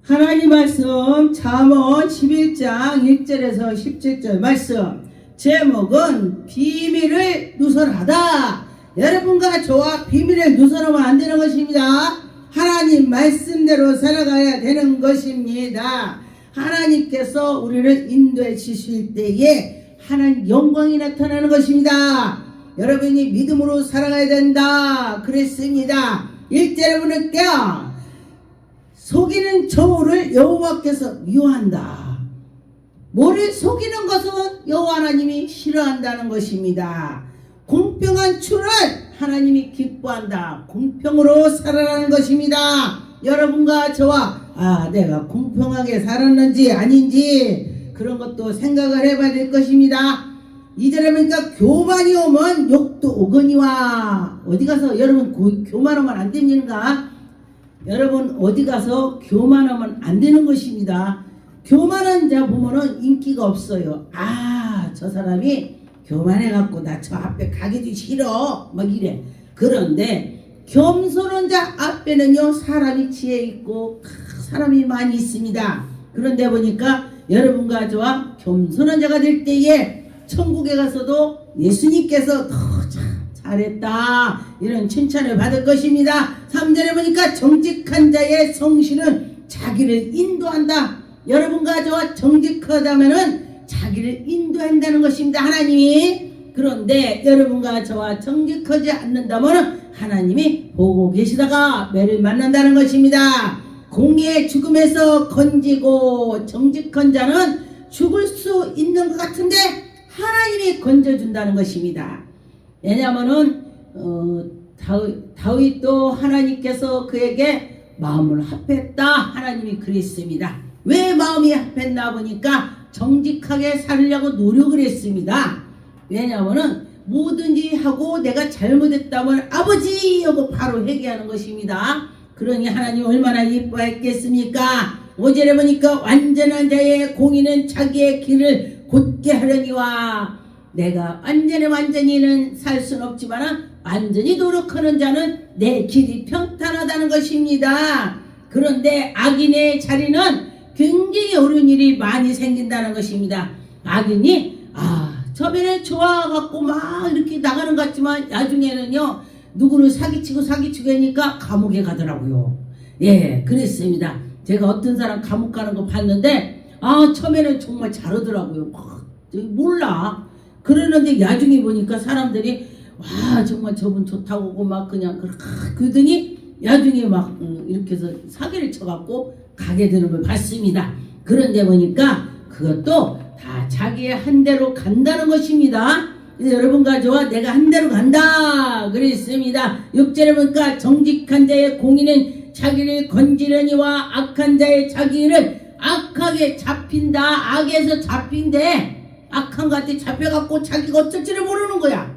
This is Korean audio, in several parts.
하나님 말씀 잠언 11장 1절에서 17절 말씀 제목은 비밀을 누설하다. 여러분과 저와 비밀을 누설하면 안 되는 것입니다. 하나님 말씀대로 살아가야 되는 것입니다. 하나님께서 우리를 인도해 주실 때에 하나님 영광이 나타나는 것입니다. 여러분이 믿음으로 살아가야 된다 그랬습니다. 1절에 보니까 속이는 저울을 여호와께서 미워한다. 뭐를 속이는 것은 여호와 하나님이 싫어한다는 것입니다. 공평한 추를 하나님이 기뻐한다. 공평으로 살아라는 것입니다. 여러분과 저와 내가 공평하게 살았는지 아닌지 그런 것도 생각을 해봐야 될 것입니다. 2절에 보니까 교만이 오면 욕도 오거니와. 어디 가서 여러분 교만하면 안 됩니까? 여러분 어디 가서 교만하면 안 되는 것입니다. 교만한 자 보면은 인기가 없어요. 저 사람이 교만해갖고 나 저 앞에 가기도 싫어 막 이래. 그런데 겸손한 자 앞에는요 사람이 지혜 있고 사람이 많이 있습니다. 그런데 보니까 여러분과 저와 겸손한 자가 될 때에 천국에 가서도 예수님께서 잘했다 이런 칭찬을 받을 것입니다. 3절에 보니까 정직한 자의 성실은 자기를 인도한다. 여러분과 저와 정직하다면은 자기를 인도한다는 것입니다. 하나님이. 그런데 여러분과 저와 정직하지 않는다면 하나님이 보고 계시다가 매를 만난다는 것입니다. 공의의 죽음에서 건지고 정직한 자는 죽을 수 있는 것 같은데 하나님이 건져준다는 것입니다. 왜냐하면은 다윗도 하나님께서 그에게 마음을 합했다 하나님이 그랬습니다. 왜 마음이 합했나 보니까 정직하게 살려고 노력을 했습니다. 왜냐하면은 뭐든지 하고 내가 잘못했다면 아버지 하고 바로 회개하는 것입니다. 그러니 하나님 얼마나 이뻐했겠습니까? 5절에 보니까 완전한 자의 공의는 자기의 길을 곧게 하려니와. 내가 완전히는 살 수는 없지만 완전히 노력하는 자는 내 길이 평탄하다는 것입니다. 그런데 악인의 자리는 굉장히 어려운 일이 많이 생긴다는 것입니다. 악인이 처음에는 좋아갖고 막 이렇게 나가는 것 같지만 나중에는요 누구를 사기치고 하니까 감옥에 가더라고요. 예, 그랬습니다. 제가 어떤 사람 감옥 가는 거 봤는데 처음에는 정말 잘하더라고요. 몰라. 그러는데 나중에 보니까 사람들이 정말 저분 좋다고 막 그냥 그러더니 나중에 막 이렇게 해서 사기를 쳐갖고 가게 되는 걸 봤습니다. 그런데 보니까 그것도 다 자기의 한 대로 간다는 것입니다. 여러분과 저와 내가 한 대로 간다 그랬습니다. 6절에 보니까 정직한 자의 공의는 자기를 건지려니와 악한 자의 자기를 악하게 잡힌다. 악에서 잡힌대. 악한 것한테 잡혀갖고 자기가 어쩔 줄을 모르는 거야.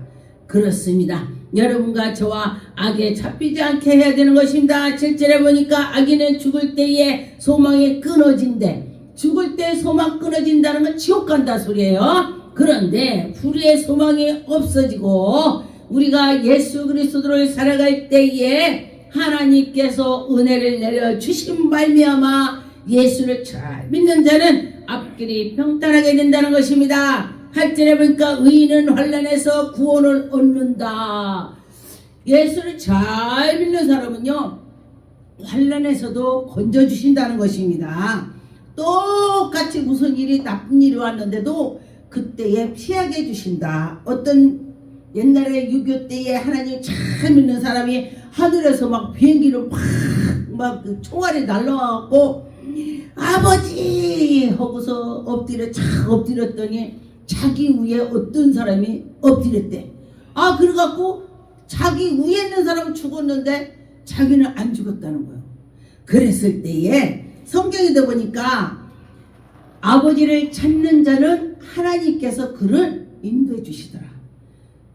그렇습니다. 여러분과 저와 악에 잡히지 않게 해야 되는 것입니다. 7절에 보니까 악인은 죽을 때에 소망이 끊어진대. 죽을 때 소망 끊어진다는 건 지옥 간다 소리예요. 그런데 우리의 소망이 없어지고 우리가 예수 그리스도를 살아갈 때에 하나님께서 은혜를 내려주신 말미암아 예수를 잘 믿는 자는 앞길이 평탄하게 된다는 것입니다. 8절에 보니까 의인은 환난에서 구원을 얻는다. 예수를 잘 믿는 사람은요 환난에서도 건져주신다는 것입니다. 똑같이 무슨 일이 나쁜 일이 왔는데도 그때에 피하게 해주신다. 어떤 옛날에 6.25 때에 하나님 잘 믿는 사람이 하늘에서 막 비행기로 막 총알이 날라와갖고 아버지 하고서 엎드렸더니 자기 위에 어떤 사람이 엎드렸대. 그래갖고 자기 위에 있는 사람은 죽었는데 자기는 안 죽었다는 거예요. 그랬을 때에 성경에도 보니까 아버지를 찾는 자는 하나님께서 그를 인도해 주시더라.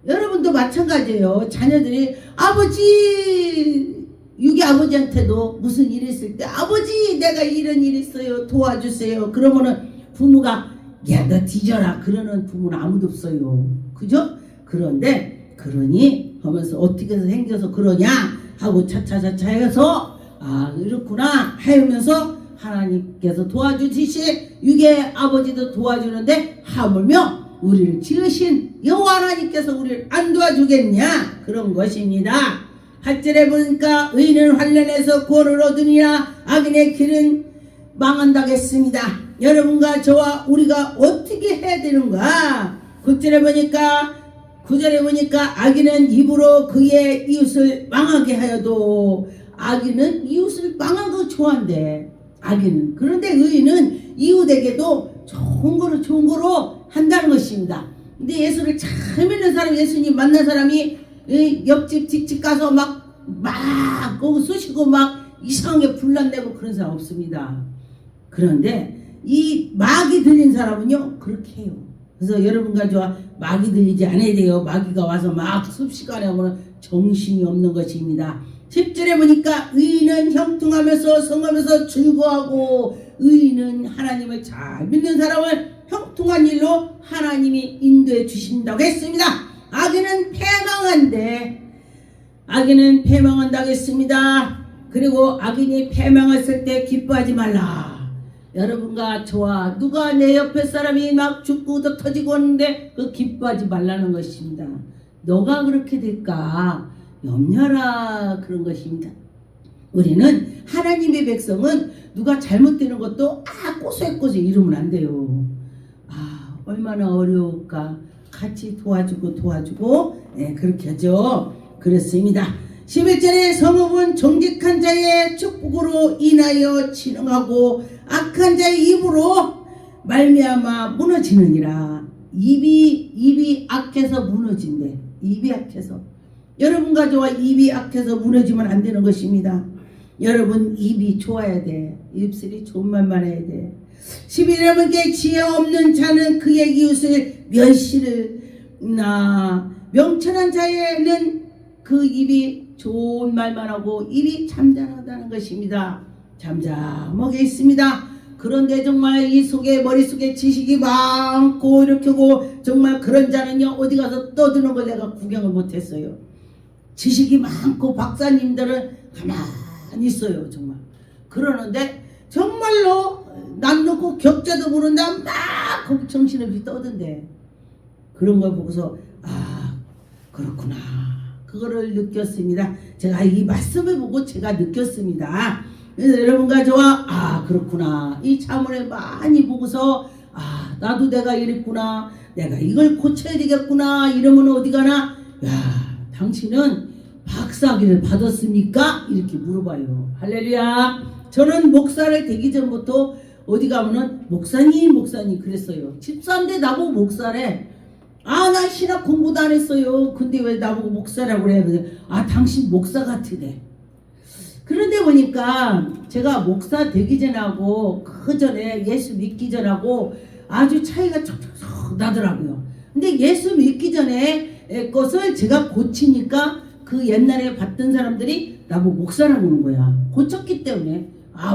여러분도 마찬가지예요. 자녀들이 아버지 유기 아버지한테도 무슨 일이 있을 때 아버지 내가 이런 일이 있어요 도와주세요. 그러면은 부모가 야 너 뒤져라 그러는 부모는 아무도 없어요. 그죠? 그런데 그러니 하면서 어떻게 해서 생겨서 그러냐 하고 차차차차 해서 이렇구나 하면서 하나님께서 도와주시시 육의 아버지도 도와주는데 하물며 우리를 지으신 여호와 하나님께서 우리를 안 도와주겠냐 그런 것입니다. 8절에 보니까 의인은 환난에서 구원을 얻으니라 악인의 길은 망한다겠습니다. 여러분과 저와 우리가 어떻게 해야 되는가? 9절에 보니까 악인은 입으로 그의 이웃을 망하게 하여도 악인은 이웃을 망한 거 좋아한대. 악인은. 그런데 의인은 이웃에게도 좋은 거로 한다는 것입니다. 근데 예수를 잘 믿는 사람, 예수님 만난 사람이 옆집 뒷집 가서 막 거기 쑤시고 막 이상하게 불난내고 그런 사람 없습니다. 그런데 이 마귀 들린 사람은요 그렇게 해요. 그래서 여러분과 저와 마귀 들리지 않아야 돼요. 마귀가 와서 막 습시간에 오면 정신이 없는 것입니다. 10절에 보니까 의인은 형통하면서 성하면서 즐거워하고 의인은 하나님을 잘 믿는 사람을 형통한 일로 하나님이 인도해 주신다고 했습니다. 악인은 패망한다고 했습니다. 그리고 악인이 패망했을 때 기뻐하지 말라. 여러분과 저와 누가 내 옆에 사람이 막 죽고 터지고 하는데 그 기뻐하지 말라는 것입니다. 너가 그렇게 될까 염려하라 그런 것입니다. 우리는 하나님의 백성은 누가 잘못되는 것도 꼬소꼬소 이러면 안 돼요. 얼마나 어려울까. 같이 도와주고 그렇게 하죠. 그렇습니다. 11절에 성읍은 정직한 자의 축복으로 인하여 진흥하고 악한 자의 입으로 말미암아 무너지느니라. 입이 악해서 무너진대. 입이 악해서. 여러분과 저와 입이 악해서 무너지면 안 되는 것입니다. 여러분 입이 좋아야 돼. 입술이 좋은 말만 해야 돼. 11절에 지혜 없는 자는 그의 이웃을 명철한 자에는 그 입이 좋은 말만 하고 입이 잠잠하다는 것입니다. 잠잠하게 있습니다. 그런데 정말 이 머릿속에 지식이 많고 이렇게 하고 정말 그런 자는요 어디 가서 떠드는 걸 내가 구경을 못했어요. 지식이 많고 박사님들은 가만히 있어요. 정말 그러는데 정말로 남 놓고 격자도 모른다 막 거기 정신없이 떠든대. 그런 걸 보고서 그렇구나 그거를 느꼈습니다. 제가 이 말씀을 보고 제가 느꼈습니다. 그래서 여러분과 저와 그렇구나 이 차문에 많이 보고서 나도 내가 이랬구나 내가 이걸 고쳐야 되겠구나 이러면 어디 가나 당신은 박사학위를 받았습니까? 이렇게 물어봐요. 할렐루야. 저는 목사를 되기 전부터 어디 가면은 목사님 그랬어요. 집사인데 나보고 목사래. 나 신학 공부도 안 했어요. 근데 왜 나보고 목사라고 그래? 당신 목사 같으대. 그런데 보니까 제가 목사 되기 전하고 그 전에 예수 믿기 전하고 아주 차이가 촉촉 나더라고요. 근데 예수 믿기 전에 것을 제가 고치니까 그 옛날에 봤던 사람들이 나보고 목사라고 하는 거야. 고쳤기 때문에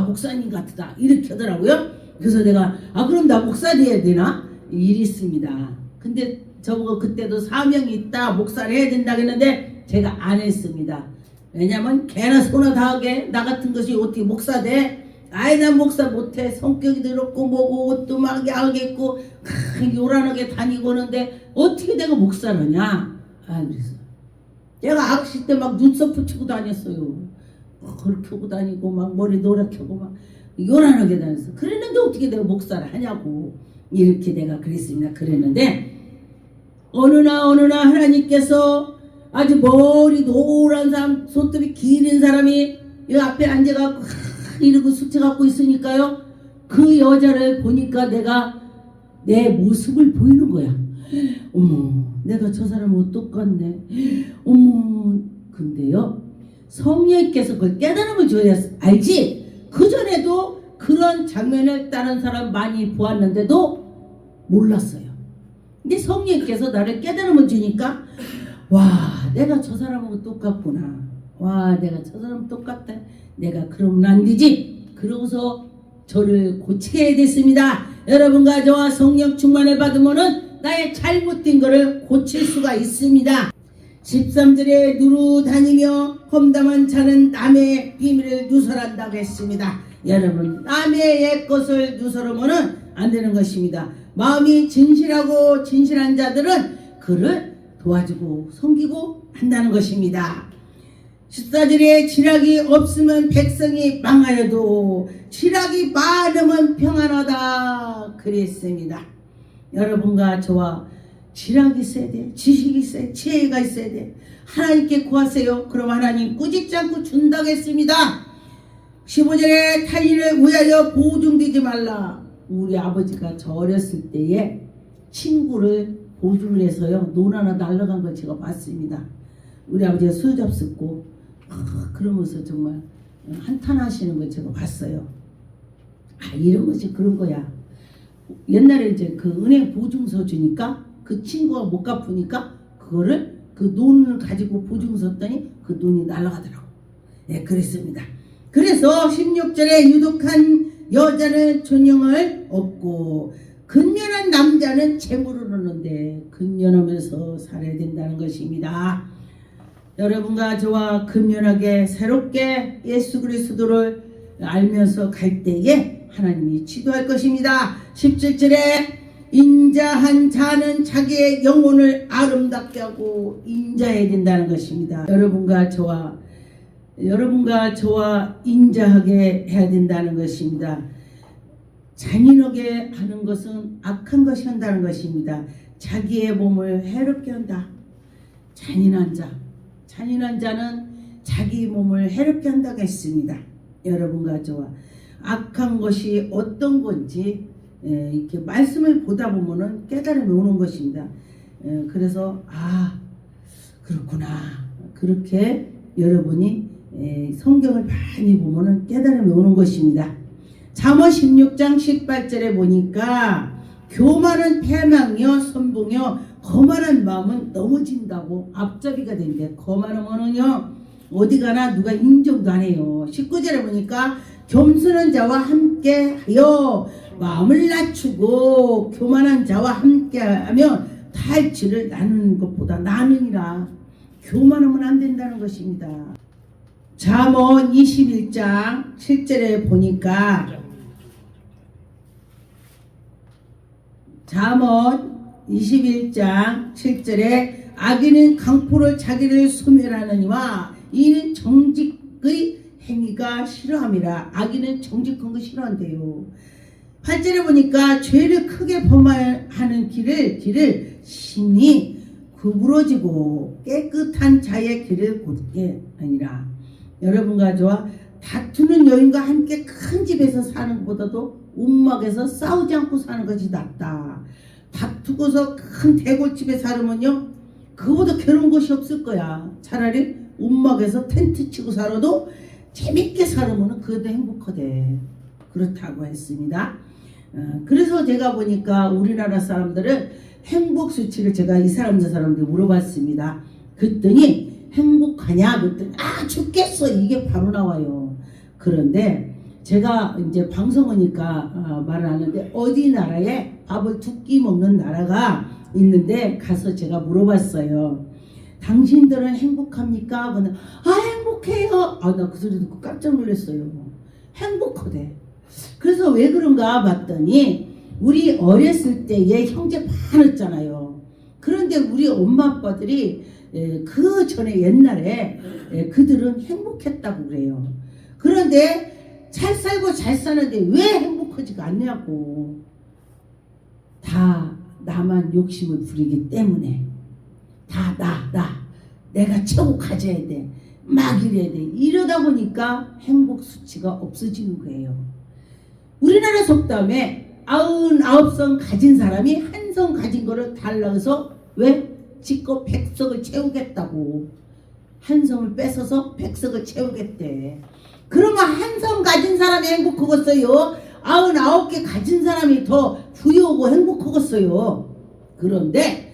목사님 같다 이렇게 하더라고요. 그래서 내가 그럼 나 목사 돼야 되나? 이랬습니다. 근데 저보고 그때도 사명이 있다 목사를 해야 된다 했는데 제가 안 했습니다. 왜냐면 개나 소나 다하게 나 같은 것이 어떻게 목사 돼? 난 목사 못해. 성격이 더럽고 뭐고 옷도 막 야하게 입고 요란하게 다니고 하는데 어떻게 내가 목사를 하냐? 그래서 내가 악시 때 막 눈썹 붙이고 다녔어요. 그렇게 하고 다니고 막 머리 노랗게 하고 막 요란하게 다녔어. 그랬는데 어떻게 내가 목사를 하냐고 이렇게 내가 그랬습니다. 그랬는데 어느 날 하나님께서 아주 머리 노란 사람 손톱이 긴 사람이 이 앞에 앉아갖고 이러고 수채 갖고 있으니까요 그 여자를 보니까 내가 내 모습을 보이는 거야. 어머 내가 저 사람하고 똑같네. 어머 근데요 성령께서 그걸 깨달음을 줘야 알지. 그전에도 그런 장면을 다른 사람 많이 보았는데도 몰랐어요. 근데 성령께서 나를 깨달음을 주니까 내가 저 사람하고 똑같구나. 내가 저 사람 똑같다. 내가 그러면 안 되지. 그러고서 저를 고치게 됐습니다. 여러분과 저와 성령 충만을 받으면은 나의 잘못된 것을 고칠 수가 있습니다. 13절에 누루 다니며 험담한 자는 남의 비밀을 누설한다고 했습니다. 여러분, 남의 옛 것을 누설하면은 안 되는 것입니다. 마음이 진실하고 진실한 자들은 그를 도와주고 섬기고 한다는 것입니다. 14절에 지략이 없으면 백성이 망하여도 지략이 많으면 평안하다 그랬습니다. 여러분과 저와 지략이 있어야 돼. 지식이 있어야 돼. 지혜가 있어야 돼. 하나님께 구하세요. 그럼 하나님 꾸짖지 않고 준다고 했습니다. 15절에 타인을 위하여 보증되지 말라. 우리 아버지가 저 어렸을 때에 친구를 보증을 해서요 논 하나 날라간 걸 제가 봤습니다. 우리 아버지가 술 접었고 그러면서 정말 한탄하시는 걸 제가 봤어요. 아, 이런 것이 그런 거야. 옛날에 이제 그 은행 보증서 주니까 그 친구가 못 갚으니까 그거를 그 돈을 가지고 보증서 썼더니 그 돈이 날아가더라고. 네, 그랬습니다. 그래서 16절에 유독한 여자는 존영을 얻고 근면한 남자는 재물을 얻는데 근면하면서 살아야 된다는 것입니다. 여러분과 저와 근면하게 새롭게 예수 그리스도를 알면서 갈 때에 하나님이 지도할 것입니다. 17절에 인자한 자는 자기의 영혼을 아름답게 하고 인자해야 된다는 것입니다. 여러분과 저와 인자하게 해야 된다는 것입니다. 잔인하게 하는 것은 악한 것이 한다는 것입니다. 자기의 몸을 해롭게 한다. 잔인한 자는 자기 몸을 해롭게 한다고 했습니다. 여러분과 저와 악한 것이 어떤 건지 이렇게 말씀을 보다 보면은 깨달음이 오는 것입니다. 그래서 그렇구나. 그렇게 여러분이 성경을 많이 보면은 깨달음이 오는 것입니다. 잠언 16장 18절에 보니까 교만은 패망이요 선봉이요 거만한 마음은 넘어진다고 앞잡이가 된대. 거만하면은요 어디 가나 누가 인정도 안 해요. 19절에 보니까 겸손한 자와 함께하여 마음을 낮추고 교만한 자와 함께하며 탈취를 나누는 것보다 나누니라. 교만하면 안 된다는 것입니다. 잠언 21장 7절에 보니까 잠언 21장 7절에 악인은 강포를 자기를 소멸하느니와 이는 정직의 행위가 싫어함이라. 악인은 정직한 거 싫어한대요. 8절에 보니까 죄를 크게 범하는 길을 심히 구부러지고 깨끗한 자의 길을 곧게 아니라. 여러분과 저와 다투는 여인과 함께 큰 집에서 사는 것보다도 움막에서 싸우지 않고 사는 것이 낫다. 다투고서 큰 대골집에 살면요 그거보다 괴로운 것이 없을 거야. 차라리 움막에서 텐트 치고 살아도 재밌게 살면 그것도 행복하대. 그렇다고 했습니다. 그래서 제가 보니까 우리나라 사람들은 행복 수치를 제가 이 사람들 물어봤습니다. 그랬더니 행복하냐? 그랬더니 죽겠어 이게 바로 나와요. 그런데 제가 이제 방송하니까 말을 하는데 어디 나라에 밥을 두 끼 먹는 나라가 있는데 가서 제가 물어봤어요. 당신들은 행복합니까? 그러면 행복해요. 나 그 소리 듣고 깜짝 놀랐어요. 행복하대. 그래서 왜 그런가 봤더니 우리 어렸을 때에 형제 많았잖아요. 그런데 우리 엄마 아빠들이 그 전에 옛날에 그들은 행복했다고 그래요. 그런데 잘 살고 잘 사는데 왜 행복하지가 않냐고. 다 나만 욕심을 부리기 때문에 다 내가 최고 가져야 돼. 막 이래야 돼. 이러다 보니까 행복 수치가 없어지는 거예요. 우리나라 속담에 99성 가진 사람이 한 성 가진 거를 달라서 왜? 지껏 100석을 채우겠다고. 한 성을 뺏어서 100석을 채우겠대. 그러면 한 성 가진 사람이 행복하겠어요? 99개 가진 사람이 더 부유하고 행복하겠어요. 그런데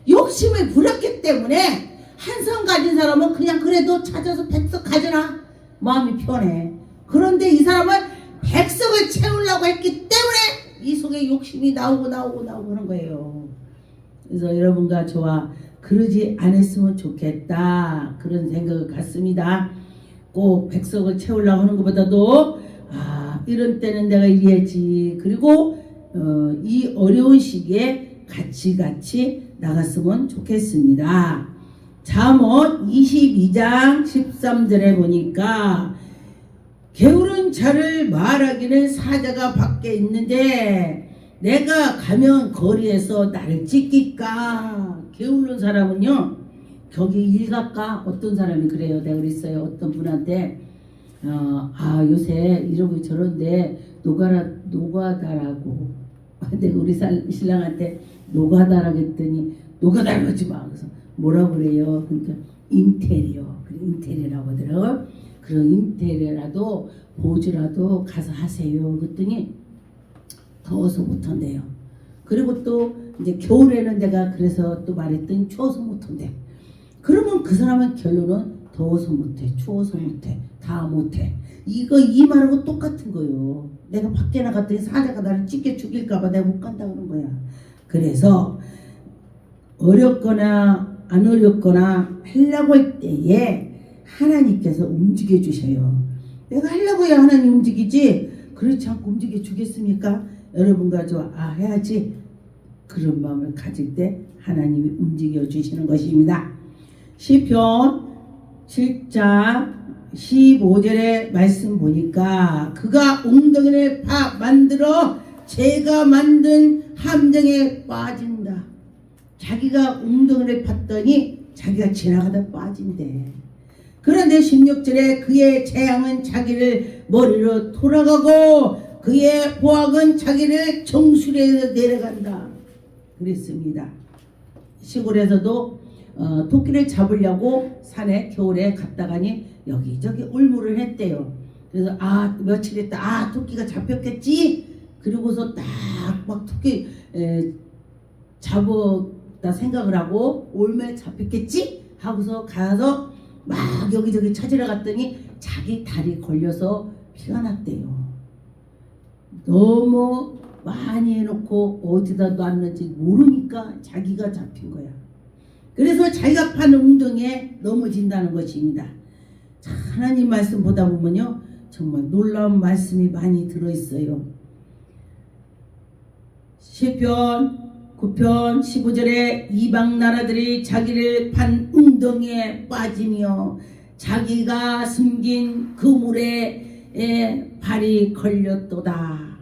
욕심을 부렸기 때문에 한 성 가진 사람은 그냥 그래도 찾아서 100석 가져라. 마음이 편해. 그런데 이 사람은 100석을 채우려고 했기 때문에 이 속에 욕심이 나오고 하는 거예요. 그래서 여러분과 저와 그러지 않았으면 좋겠다. 그런 생각을 갖습니다. 꼭 100석을 채우려고 하는 것보다도 이런 때는 내가 이래야지. 그리고 이 어려운 시기에 같이 나갔으면 좋겠습니다. 잠언 22장 13절에 보니까 게으른 자를 말하기는 사자가 밖에 있는데 내가 가면 거리에서 나를 찢길까. 게으른 사람은요, 거기 일각가. 어떤 사람이 그래요. 내가 그랬어요. 어떤 분한테 요새 이러고 저런데 노가다라고. 내가 우리 신랑한테 노가다라고 했더니 노가다라고 하지 마. 그래서 뭐라고 그래요? 그러니까 인테리어라고 하더라고요. 그런 인테리어라도 보조라도 가서 하세요. 그랬더니 더워서 못한대요. 그리고 또 이제 겨울에는 내가 그래서 또 말했더니 추워서 못한대. 그러면 그 사람은 결론은 더워서 못해, 추워서 못해, 다 못해. 이 말하고 똑같은 거예요. 내가 밖에 나갔더니 사자가 나를 찢겨 죽일까봐 내가 못 간다 그런 거야. 그래서 어렵거나 안 어렵거나 하려고 할 때에 하나님께서 움직여 주셔요. 내가 하려고 해야 하나님 움직이지, 그렇지 않고 움직여 주겠습니까? 여러분과 저 해야지, 그런 마음을 가질 때 하나님이 움직여 주시는 것입니다. 시편 7장 15절의 말씀 보니까 그가 웅덩이를 만들어 제가 만든 함정에 빠진다. 자기가 웅덩이를 팠더니 자기가 지나가다 빠진대. 그런데 16절에 그의 재앙은 자기를 머리로 돌아가고 그의 보악은 자기를 정수리에서 내려간다. 그랬습니다. 시골에서도 토끼를 잡으려고 산에 겨울에 갔다가니 여기저기 울무를 했대요. 그래서 며칠 있다 토끼가 잡혔겠지. 그리고서 딱 막 토끼 잡았다 생각을 하고 올매 잡혔겠지 하고서 가서 막 여기저기 찾으러 갔더니 자기 다리 걸려서 피가 났대요. 너무 많이 해놓고 어디다 놨는지 모르니까 자기가 잡힌 거야. 그래서 자기가 파는 웅덩이에 넘어진다는 것입니다. 자, 하나님 말씀 보다 보면요, 정말 놀라운 말씀이 많이 들어있어요. 시편 9편 15절에 이방 나라들이 자기를 판 웅덩이에 빠지며 자기가 숨긴 그물에 발이 걸렸도다.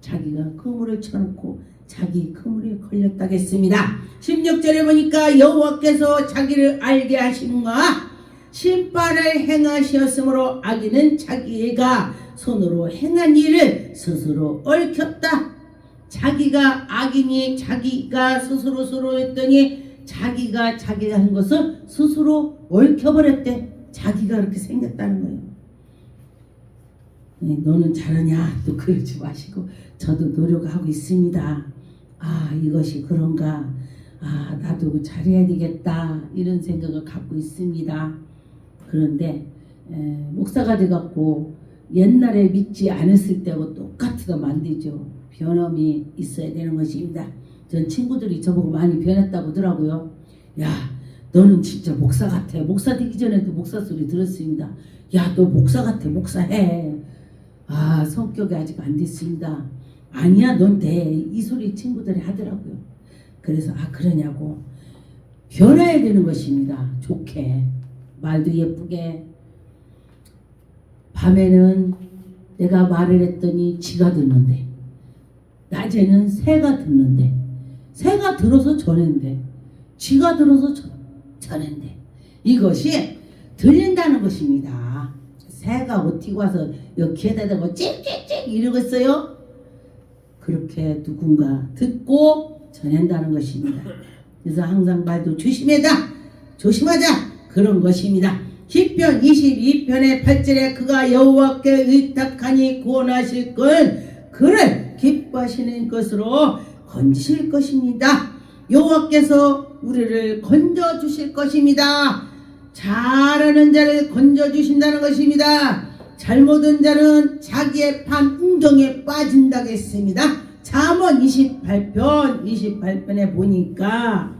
자기가 그물을 쳐놓고 자기 그물에 걸렸다겠습니다. 16절에 보니까 여호와께서 자기를 알게 하시는가 심판을 행하셨으므로 악인은 자기가 손으로 행한 일을 스스로 얽혔다. 자기가 악인이 자기가 스스로 했더니 자기가 한 것을 스스로 얽혀버렸대. 자기가 그렇게 생겼다는 거예요. 너는 잘하냐 또 그러지 마시고 저도 노력하고 있습니다. 이것이 그런가, 나도 잘해야 되겠다 이런 생각을 갖고 있습니다. 그런데 목사가 돼갖고 옛날에 믿지 않았을 때하고 똑같이도 만들죠. 변함이 있어야 되는 것입니다. 전 친구들이 저보고 많이 변했다고 하더라고요. 야, 너는 진짜 목사 같아. 목사 되기 전에도 목사 소리 들었습니다. 야, 너 목사 같아. 목사해. 성격이 아직 안 됐습니다. 아니야, 넌 돼. 이 소리 친구들이 하더라고요. 그래서 그러냐고. 변해야 되는 것입니다. 좋게. 말도 예쁘게. 밤에는 내가 말을 했더니 쥐가 듣는데, 낮에는 새가 듣는데, 새가 들어서 전했는데, 쥐가 들어서 전했는데, 이것이 들린다는 것입니다. 새가 어떻게 와서 여기에다 대고 짹짹짹 이러고 있어요. 그렇게 누군가 듣고 전한다는 것입니다. 그래서 항상 말도 조심하자 그런 것입니다. 시편 22편의 8절에 그가 여호와께 의탁하니 구원하실 걸 그를 기뻐하시는 것으로 건지실 것입니다. 여호와께서 우리를 건져주실 것입니다. 잘하는 자를 건져주신다는 것입니다. 잘못한 자는 자기의 판 웅덩이에 빠진다고 했습니다. 잠언 28편에 보니까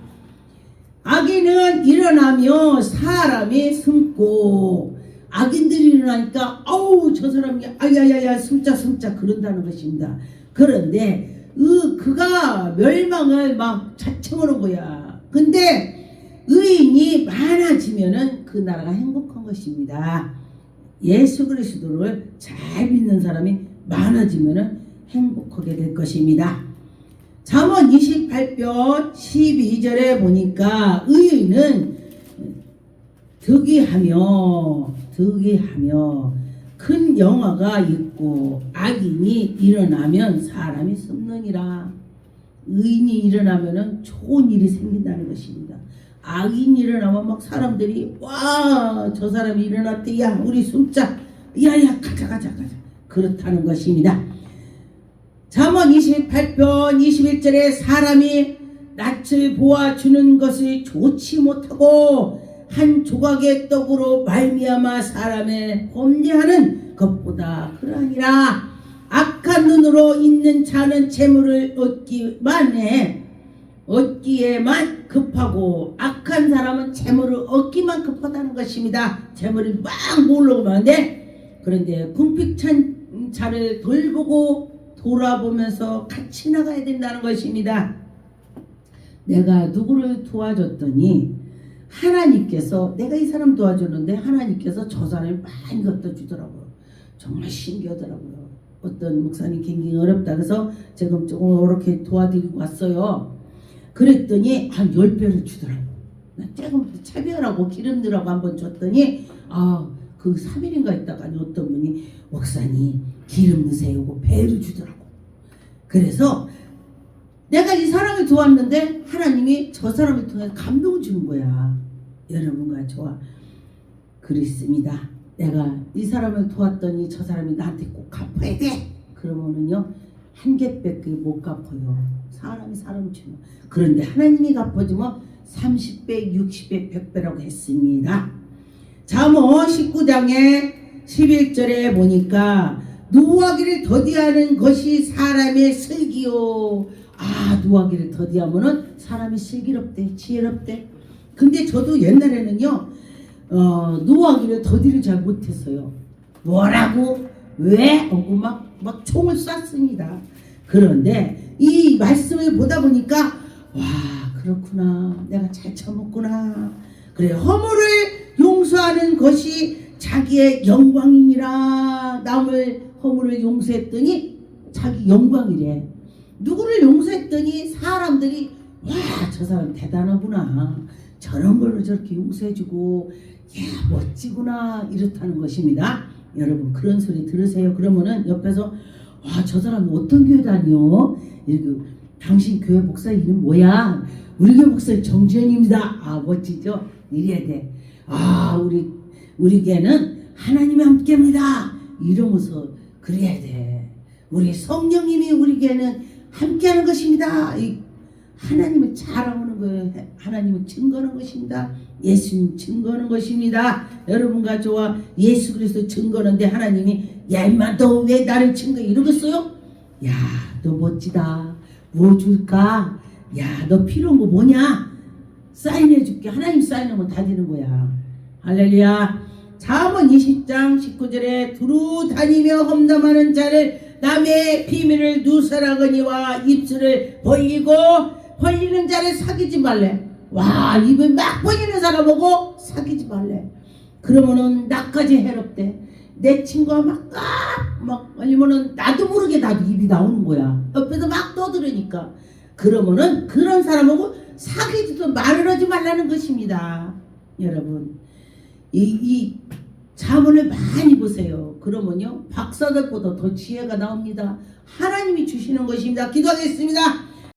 악인은 일어나며 사람이 숨고 악인들이 일어나니까 아우 저 사람이 아야야야 숨자 그런다는 것입니다. 그런데 그가 멸망을 막 자청하는 거야. 근데 의인이 많아지면은 그 나라가 행복한 것입니다. 예수 그리스도를 잘 믿는 사람이 많아지면은 행복하게 될 것입니다. 잠언 28편 12절에 보니까 의인은 득이하며 큰 영화가 있고 악인이 일어나면 사람이 숨느니라. 의인이 일어나면은 좋은 일이 생긴다는 것입니다. 악인이 일어나면 막 사람들이 와 저 사람이 일어났대 야 우리 숨자 야야 가자 그렇다는 것입니다. 잠언 28편 21절에 사람이 낯을 보아주는 것을 좋지 못하고 한 조각의 떡으로 말미암아 사람의 범죄하는 것보다 그러하니라. 악한 눈으로 있는 자는 재물을 얻기에만 급하고 악한 사람은 재물을 얻기만 급하다는 것입니다. 재물이 막 몰려오면 안 돼. 그런데 궁핍찬 자를 돌보고 돌아보면서 같이 나가야 된다는 것입니다. 내가 누구를 도와줬더니 하나님께서 내가 이 사람 도와줬는데 하나님께서 저 사람을 많이 갖다 주더라고요. 정말 신기하더라고요. 어떤 목사님 굉장히 어렵다 그래서 제가 조금 이렇게 도와드리고 왔어요. 그랬더니 한 10배를 주더라고요. 조금 차별하고 기름 넣으라고 한번 줬더니 그 3일인가 있다가 어떤 분이 목사님 기름 넣으세요 하고 배를 주더라고. 그래서 내가 이 사람을 도왔는데 하나님이 저 사람을 통해서 감동을 주는 거야. 여러분과 저와 그렇습니다. 내가 이 사람을 도왔더니 저 사람이 나한테 꼭 갚아야 돼. 그러면은요 한 개밖에 못 갚아요. 사람이 주면. 그런데 하나님이 갚아주면 30배, 60배, 100배라고 했습니다. 잠언 19장에 11절에 보니까 노하기를 더디하는 것이 사람의 슬기요. 노하기를 더디하면은 사람이 슬기롭대, 지혜롭대. 근데 저도 옛날에는요, 노하기를 더디를 잘 못했어요. 뭐라고? 왜? 하고 막 총을 쐈습니다. 그런데 이 말씀을 보다 보니까 와 그렇구나. 내가 잘 처먹구나. 그래 허물을 용서하는 것이 자기의 영광이니라. 남을 허물을 용서했더니 자기 영광이래. 누구를 용서했더니 사람들이 와 저 사람 대단하구나. 저런 걸로 저렇게 용서해주고 야 멋지구나 이렇다는 것입니다. 여러분 그런 소리 들으세요. 그러면은 옆에서 와 저 사람 어떤 교회 다녀? 이렇게 당신 교회 목사 이름 뭐야? 우리 교회 목사 정지현입니다. 멋지죠? 이래야 돼. 우리 교회는 하나님이 함께합니다. 이러면서 그래야 돼. 우리 성령님이 우리 교회는 함께하는 것입니다. 하나님을 자랑하는 거예요. 하나님을 증거하는 것입니다. 예수님 증거하는 것입니다. 여러분과 저와 예수 그리스도 증거하는데 하나님이 야 임마 너 왜 나를 증거해 이러겠어요? 야 너 멋지다. 뭐 줄까? 야 너 필요한 거 뭐냐? 사인해 줄게. 하나님 사인하면 다 되는 거야. 할렐루야. 잠언 20장 19절에 두루 다니며 험담하는 자를 남의 비밀을 누설하거니와 입술을 벌리는 자를 사귀지 말래. 와 입을 막 벌리는 사람 보고 사귀지 말래. 그러면은 나까지 해롭대. 내 친구가 막 아니면은 나도 모르게 나도 입이 나오는 거야. 옆에서 막 떠들으니까. 그러면은 그런 사람하고 사귀지도 말을 하지 말라는 것입니다. 여러분 이 잠언을 많이 보세요. 그러면요 박사들보다 더 지혜가 나옵니다. 하나님이 주시는 것입니다. 기도하겠습니다.